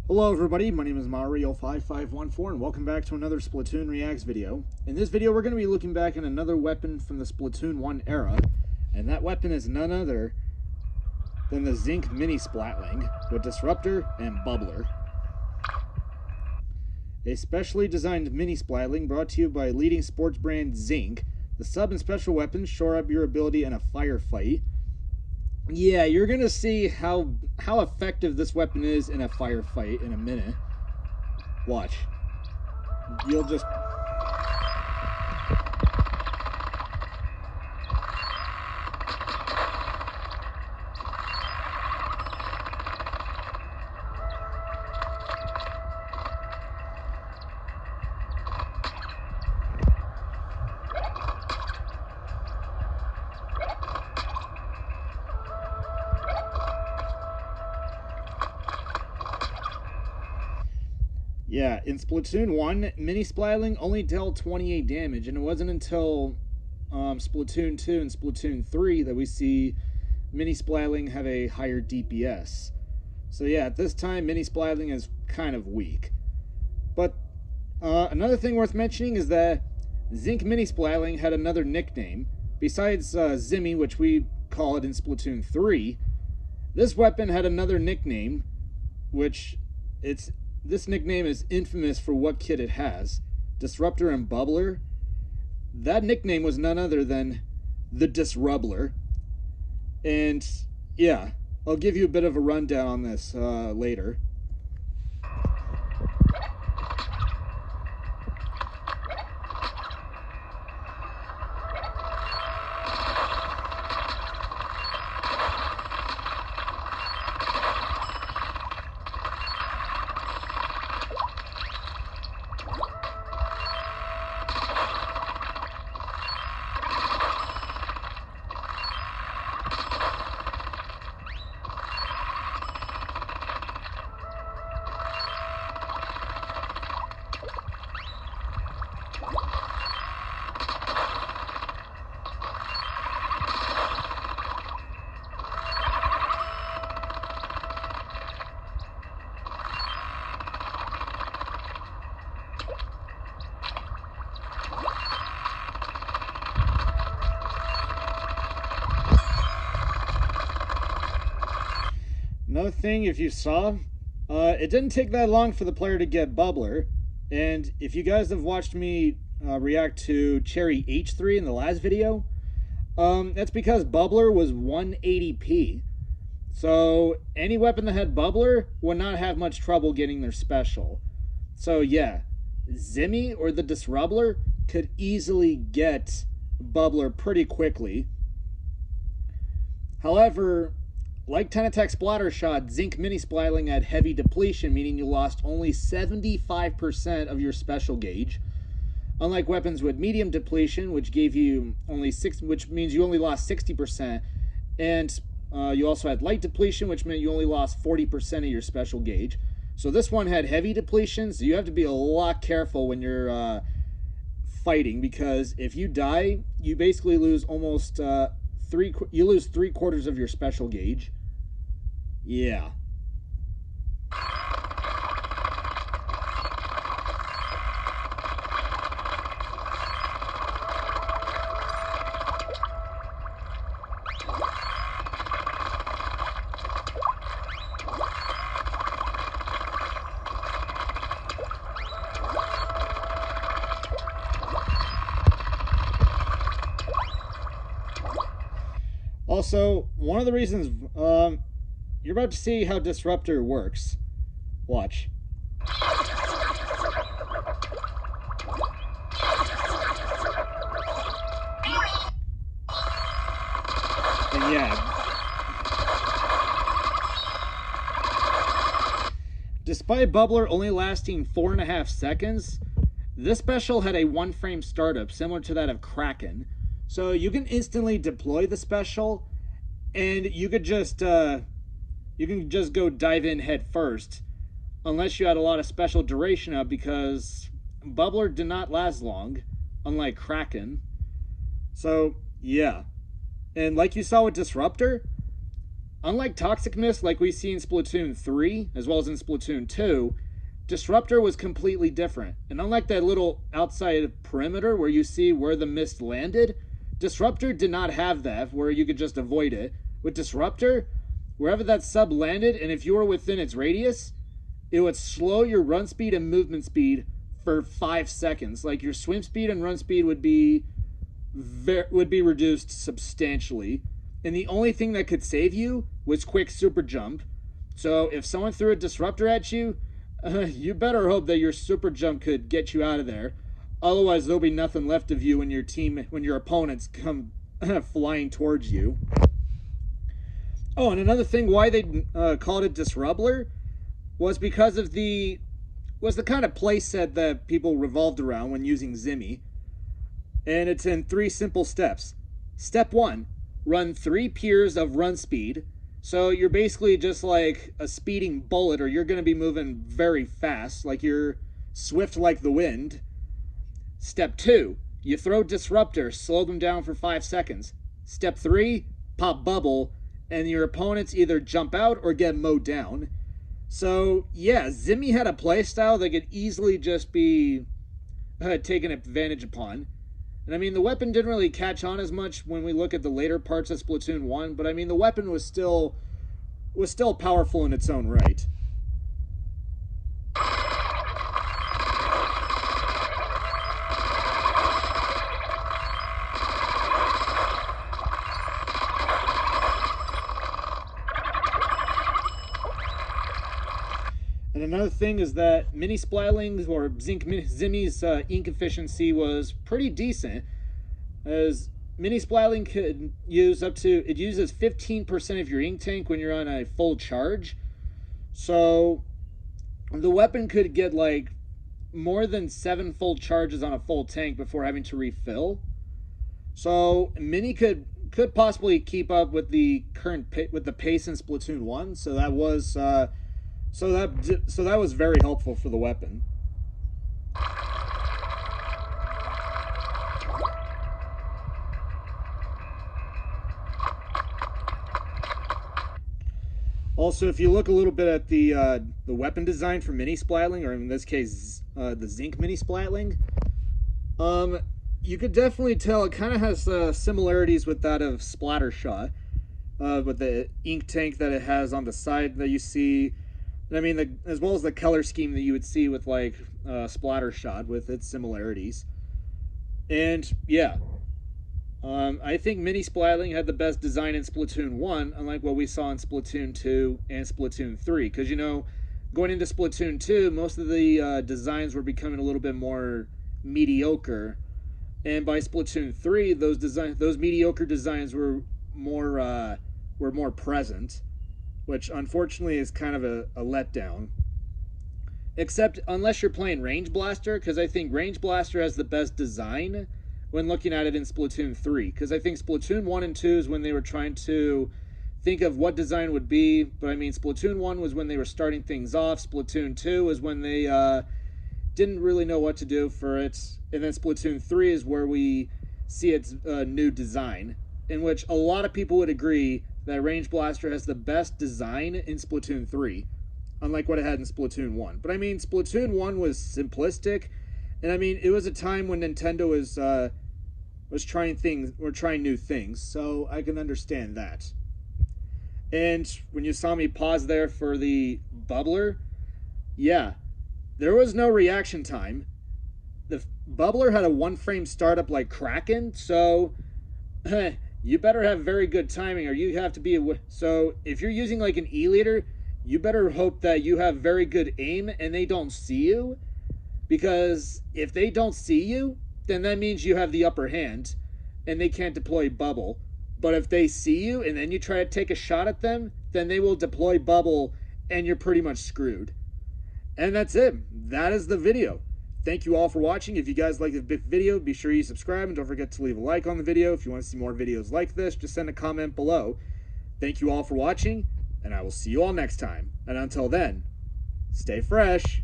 Hello everybody, my name is Mario5514 and welcome back to another Splatoon Reacts video. In this video we're going to be looking back at another weapon from the Splatoon 1 era, and that weapon is none other than the Zink Mini Splatling with Disruptor and Bubbler. A specially designed Mini Splatling brought to you by leading sports brand Zink. The sub and special weapons shore up your ability in a firefight. Yeah, you're gonna see how effective this weapon is in a firefight in a minute. Watch. You'll just... Yeah, in Splatoon 1, Mini Splatling only dealt 28 damage, and it wasn't until Splatoon 2 and Splatoon 3 that we see Mini Splatling have a higher DPS. So yeah, at this time, Mini Splatling is kind of weak. But another thing worth mentioning is that Zink Mini Splatling had another nickname. Besides Zimi, which we call it in Splatoon 3, this weapon had another nickname, which this nickname is infamous for what kit it has. Disruptor and Bubbler. That nickname was none other than the Disrubbler. And yeah, I'll give you a bit of a rundown on this later. Another thing, if you saw, it didn't take that long for the player to get Bubbler. And if you guys have watched me react to Cherry H3 in the last video, that's because Bubbler was 180p. So any weapon that had Bubbler would not have much trouble getting their special. So yeah, Zimi or the Disrubbler could easily get Bubbler pretty quickly. However, like 10 attack splatter shot, Zink Mini Splatling had heavy depletion, meaning you lost only 75% of your special gauge. Unlike weapons with medium depletion, which gave you only which means you only lost 60%, and you also had light depletion, which meant you only lost 40% of your special gauge. So this one had heavy depletion, so you have to be a lot careful when you're fighting, because if you die, you basically lose almost you lose 3/4 of your special gauge. Yeah. Also, one of the reasons, you're about to see how Disruptor works. Watch. And yeah. Despite Bubbler only lasting 4.5 seconds, this special had a 1-frame startup similar to that of Kraken. So you can instantly deploy the special, and you could just go dive in head first, unless you had a lot of special duration up, because Bubbler did not last long, unlike Kraken. So yeah, and like you saw with Disruptor, unlike Toxic Mist like we see in Splatoon 3, as well as in Splatoon 2, Disruptor was completely different. And unlike that little outside perimeter where you see where the mist landed, Disruptor did not have that, where you could just avoid it. With Disruptor, wherever that sub landed, and if you were within its radius, it would slow your run speed and movement speed for 5 seconds. Like your swim speed and run speed would be reduced substantially. And the only thing that could save you was quick super jump. So if someone threw a Disruptor at you, you better hope that your super jump could get you out of there. Otherwise, there'll be nothing left of you when your opponents come flying towards you. Oh, and another thing why they called it Disrubbler was because of the kind of playset that people revolved around when using Zimi. And it's in 3 simple steps. Step 1, run 3 piers of run speed. So you're basically just like a speeding bullet, or you're going to be moving very fast, like you're swift like the wind. Step 2, you throw Disruptor, slow them down for 5 seconds. Step 3, pop Bubble, and your opponents either jump out or get mowed down. So yeah, Zimi had a playstyle that could easily just be taken advantage upon. And I mean, the weapon didn't really catch on as much when we look at the later parts of Splatoon 1, but I mean, the weapon was still powerful in its own right. And another thing is that Mini Splatling, or Zimi's ink efficiency was pretty decent, as Mini Splatling could use it uses 15% of your ink tank when you're on a full charge. So the weapon could get like more than 7 full charges on a full tank before having to refill. So Mini could possibly keep up with the pace in Splatoon 1. So that was so that was very helpful for the weapon. Also, if you look a little bit at the weapon design for Mini Splatling, or in this case, the Zink Mini Splatling, you could definitely tell it kind of has similarities with that of Splattershot, with the ink tank that it has on the side that you see. I mean, as well as the color scheme that you would see with like Splattershot, with its similarities. And yeah, I think Mini Splatling had the best design in Splatoon 1, unlike what we saw in Splatoon 2 and Splatoon 3. Because, you know, going into Splatoon 2, most of the designs were becoming a little bit more mediocre. And by Splatoon 3, those mediocre designs were more present, which unfortunately is kind of a letdown. Except unless you're playing Range Blaster, because I think Range Blaster has the best design when looking at it in Splatoon 3. Because I think Splatoon 1 and 2 is when they were trying to think of what design would be. But I mean, Splatoon 1 was when they were starting things off. Splatoon 2 was when they didn't really know what to do for it. And then Splatoon 3 is where we see its new design, in which a lot of people would agree that Range Blaster has the best design in Splatoon 3, unlike what it had in Splatoon 1. But I mean, Splatoon 1 was simplistic, and I mean, it was a time when Nintendo was trying new things, so I can understand that. And when you saw me pause there for the bubbler, yeah, there was no reaction time. The bubbler had a 1-frame startup like Kraken, so you better have very good timing, or you have to be so if you're using like an E-liter, you better hope that you have very good aim and they don't see you, because if they don't see you, then that means you have the upper hand and they can't deploy bubble. But if they see you and then you try to take a shot at them, then they will deploy bubble and you're pretty much screwed. And that's it. That is the video. Thank you all for watching. If you guys like this video, be sure you subscribe and don't forget to leave a like on the video. If you want to see more videos like this, just send a comment below. Thank you all for watching, and I will see you all next time. And until then, stay fresh.